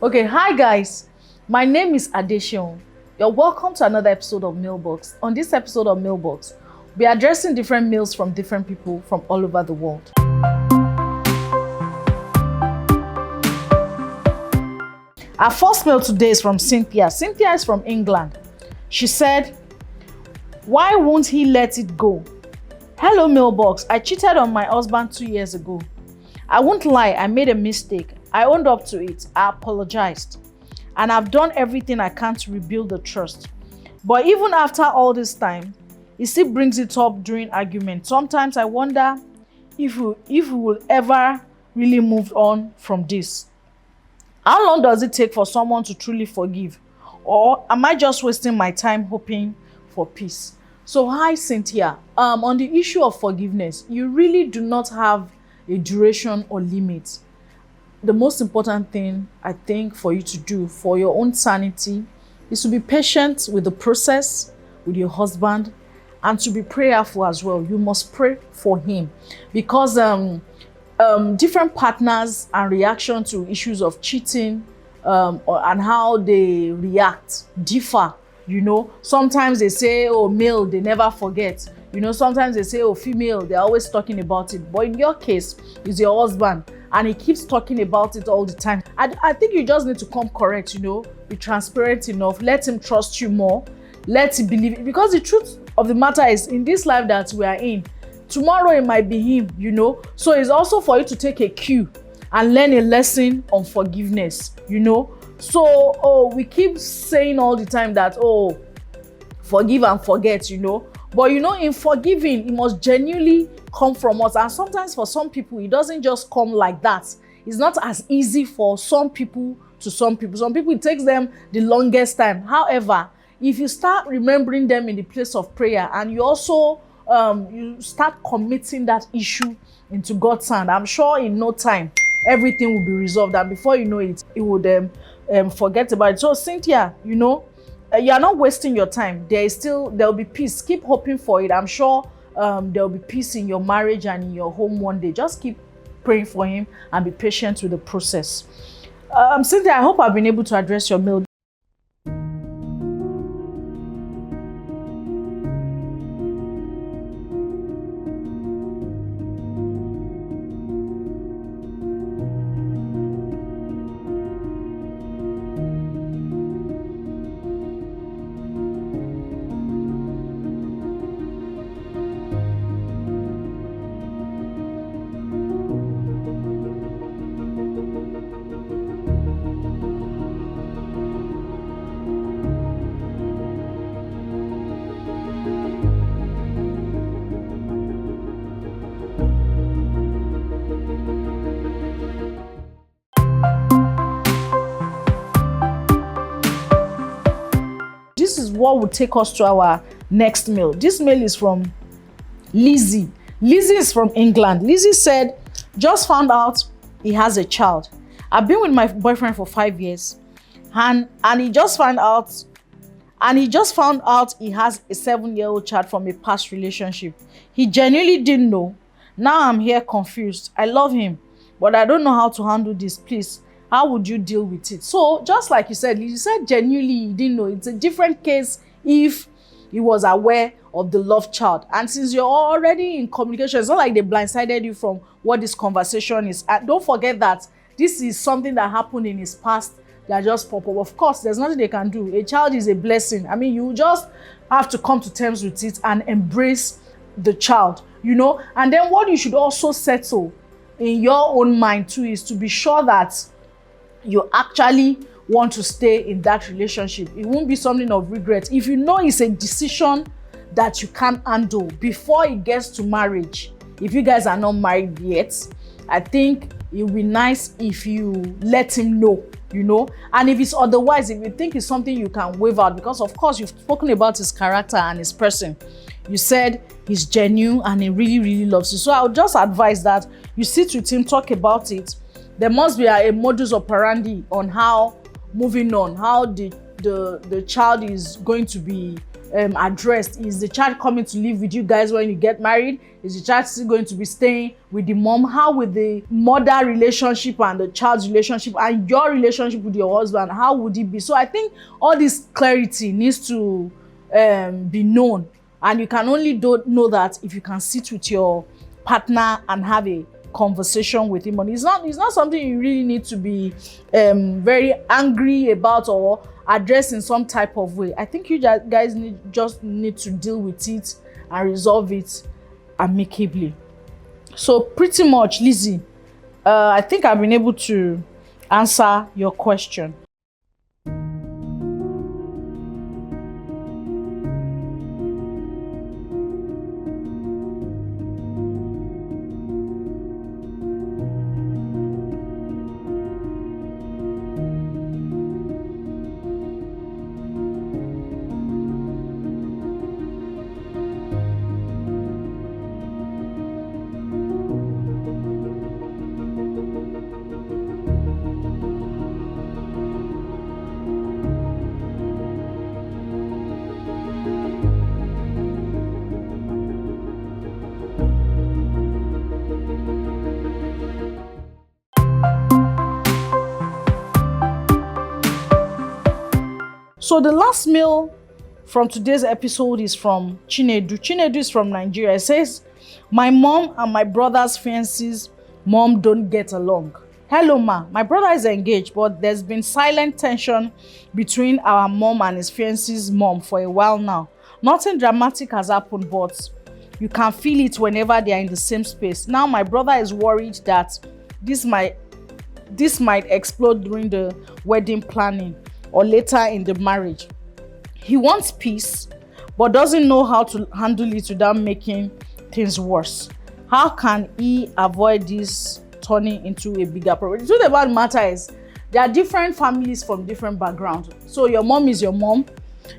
Okay, hi guys. My name is Adeshion. You're welcome to another episode of Mailbox. On this episode of Mailbox, we're addressing different mails from different people from all over the world. Our first mail today is from Cynthia. Cynthia is from England. She said, "Why won't he let it go? Hello Mailbox, I cheated on my husband 2 years ago. I won't lie, I made a mistake. I owned up to it. I apologized. And I've done everything I can to rebuild the trust. But even after all this time, he still brings it up during arguments. Sometimes I wonder if we will ever really move on from this. How long does it take for someone to truly forgive? Or am I just wasting my time hoping for peace?" So hi Cynthia, on the issue of forgiveness, you really do not have a duration or limit. The most important thing I think for you to do for your own sanity is to be patient with the process with your husband and to be prayerful as well. You must pray for him because different partners and reaction to issues of cheating and how they react differ. Sometimes they say, oh, male, they never forget. Sometimes they say, oh, female, they're always talking about it. But in your case, it's your husband and he keeps talking about it all the time. I think you just need to come correct, be transparent enough, let him trust you more, let him believe it. Because the truth of the matter is, in this life that we are in, tomorrow it might be him, So it's also for you to take a cue and learn a lesson on forgiveness, So, we keep saying all the time that, forgive and forget, But, in forgiving, it must genuinely come from us. And sometimes for some people, it doesn't just come like that. It's not as easy for some people to some people. Some people, it takes them the longest time. However, if you start remembering them in the place of prayer and you also you start committing that issue into God's hand, I'm sure in no time, everything will be resolved. And before you know it, it would forget about it. So Cynthia, you are not wasting your time. There'll be peace. Keep hoping for it. I'm sure there'll be peace in your marriage and in your home one day. Just keep praying for him and be patient with the process. Cynthia, I hope I've been able to address your mail. This is what will take us to our next mail. This mail is from Lizzie. Lizzie is from England. Lizzie said, "Just found out he has a child. I've been with my boyfriend for 5 years, and he just found out he has a 7-year-old child from a past relationship. He genuinely didn't know. Now I'm here confused. I love him, but I don't know how to handle this. Please, how would you deal with it?" So just like you said genuinely he didn't know. It's a different case if he was aware of the love child. And since you're already in communication, it's not like they blindsided you from what this conversation is. And don't forget that this is something that happened in his past that just pop up. Of course, there's nothing they can do. A child is a blessing. I mean, you just have to come to terms with it and embrace the child, And then what you should also settle in your own mind too is to be sure that you actually want to stay in that relationship. It won't be something of regret. If you know it's a decision that you can't handle before it gets to marriage, if you guys are not married yet, I think it would be nice if you let him know, And if it's otherwise, if you think it's something you can waive out, because of course you've spoken about his character and his person. You said he's genuine and he really, really loves you. So I would just advise that you sit with him, talk about it. There must be a modus operandi on how moving on, how the child is going to be addressed. Is the child coming to live with you guys when you get married? Is the child still going to be staying with the mom? How will the mother relationship and the child's relationship and your relationship with your husband, how would it be? So I think all this clarity needs to be known, and you can only know that if you can sit with your partner and have a conversation with him. And it's not something you really need to be very angry about or address in some type of way. I think you guys just need to deal with it and resolve it amicably. So pretty much, Lizzie, I think I've been able to answer your question. So the last mail from today's episode is from Chinedu. Chinedu is from Nigeria. It says, my mom and my brother's fiance's mom don't get along. Hello ma, my brother is engaged, but there's been silent tension between our mom and his fiance's mom for a while now. Nothing dramatic has happened, but you can feel it whenever they are in the same space. Now my brother is worried that this might explode during the wedding planning or later in the marriage. He wants peace, but doesn't know how to handle it without making things worse. How can he avoid this turning into a bigger problem? The truth about the matter is, there are different families from different backgrounds. So your mom is your mom,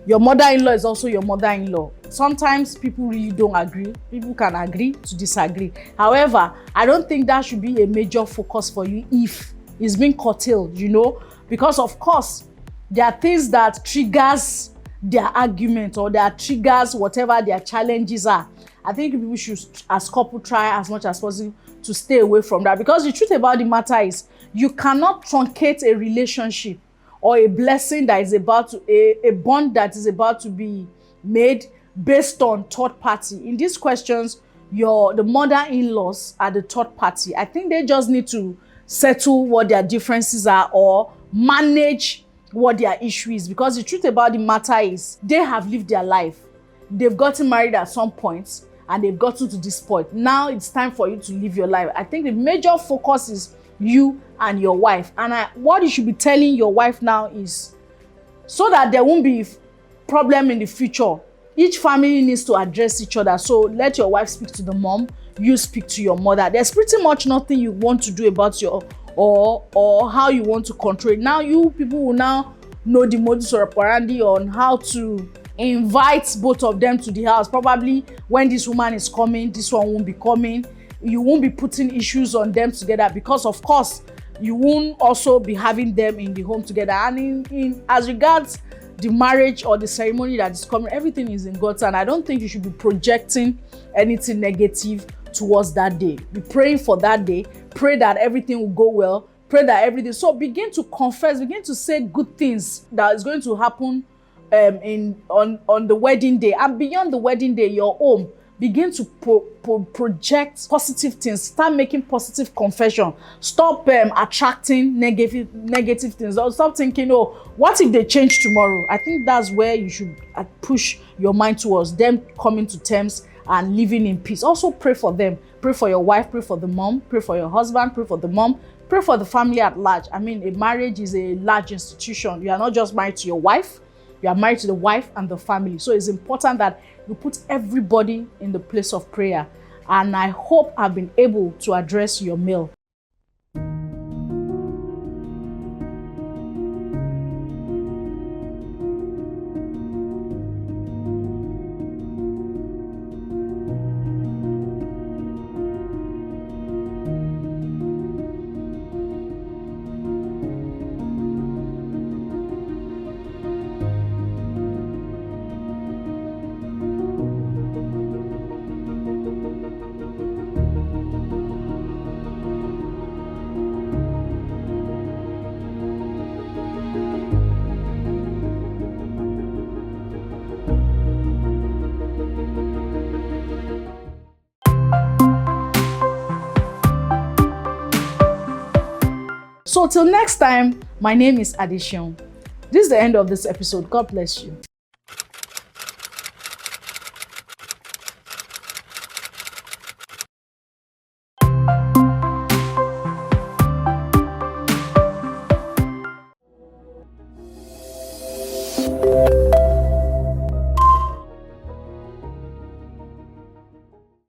your mother-in-law is also your mother-in-law. Sometimes people really don't agree. People can agree to disagree. However, I don't think that should be a major focus for you if it's being curtailed, because of course, there are things that triggers their argument or that triggers whatever their challenges are. I think people should, as couple, try as much as possible to stay away from that, because the truth about the matter is you cannot truncate a relationship or a blessing that is about to, a bond that is about to be made based on third party. In these questions, the mother-in-laws are the third party. I think they just need to settle what their differences are or manage what their issue is, because the truth about the matter is they have lived their life. They've gotten married at some point and they've gotten to this point. Now it's time for you to live your life. I think the major focus is you and your wife. And what you should be telling your wife now is, so that there won't be problem in the future, each family needs to address each other. So let your wife speak to the mom, you speak to your mother. There's pretty much nothing you want to do about your or how you want to control it. Now you people will now know the modus operandi on how to invite both of them to the house. Probably when this woman is coming, this one won't be coming. You won't be putting issues on them together, because of course you won't also be having them in the home together. And in as regards the marriage or the ceremony that is coming, everything is in God's hand. I don't think you should be projecting anything negative towards that day. Be praying for that day. Pray that everything will go well. Pray that everything. So begin to confess, begin to say good things that is going to happen on the wedding day, and beyond the wedding day, your home. Begin to project positive things. Start making positive confession. Stop attracting negative things. Stop thinking, oh, what if they change tomorrow? I think that's where you should push your mind towards them coming to terms and living in peace. Also pray for them. Pray for your wife, pray for the mom, pray for your husband, pray for the mom, pray for the family at large. I mean, a marriage is a large institution. You are not just married to your wife, you are married to the wife and the family. So it's important that you put everybody in the place of prayer. And I hope I've been able to address your mail. So till next time, my name is Adishon. This is the end of this episode. God bless you.